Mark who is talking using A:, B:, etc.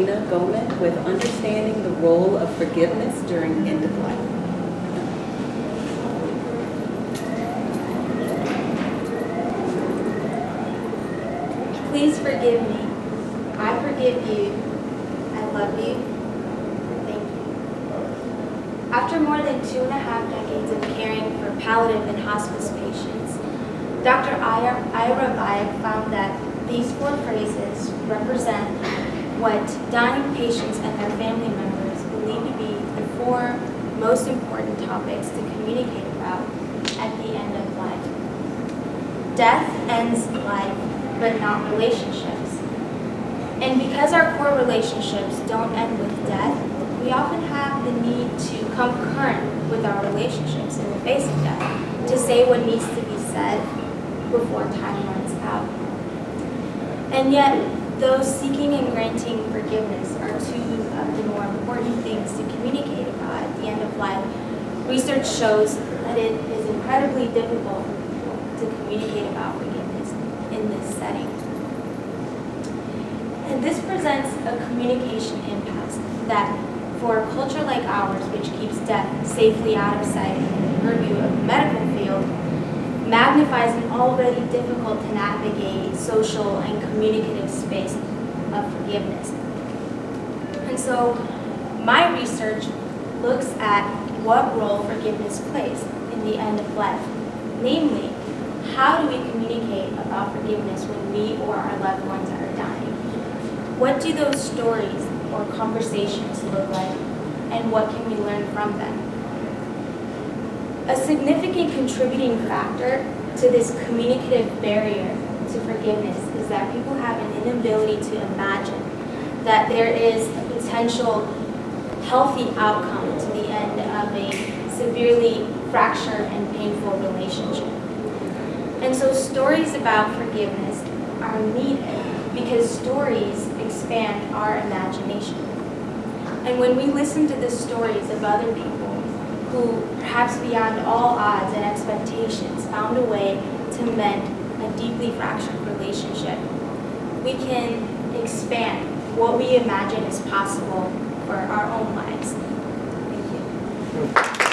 A: Goman with Understanding the Role of Forgiveness During End of Life.
B: Please forgive me. I forgive you. I love you. Thank you. After more than 2.5 decades of caring for palliative and hospice patients, Dr. Ira Bayek found that these 4 phrases represent what dying patients and their family members believe to be the 4 most important topics to communicate about at the end of life. Death ends life, but not relationships. And because our core relationships don't end with death, we often have the need to come current with our relationships in the face of death, to say what needs to be said before time runs out. And yet, though seeking and granting forgiveness are 2 of the more important things to communicate about at the end of life, research shows that it is incredibly difficult to communicate about forgiveness in this setting. And this presents a communication impasse that, for a culture like ours, which keeps death safely out of sight in the purview of the medical field, magnifies an already difficult to navigate social and communicative space of forgiveness. And so my research looks at what role forgiveness plays in the end of life. Namely, how do we communicate about forgiveness when we or our loved ones are dying? What do those stories or conversations look like, and what can we learn from them? A significant contributing factor to this communicative barrier to forgiveness is that people have an inability to imagine that there is a potential healthy outcome to the end of a severely fractured and painful relationship. And so stories about forgiveness are needed because stories expand our imagination. And when we listen to the stories of other people who, perhaps beyond all odds and expectations, found a way to mend a deeply fractured relationship, we can expand what we imagine is possible for our own lives. Thank you.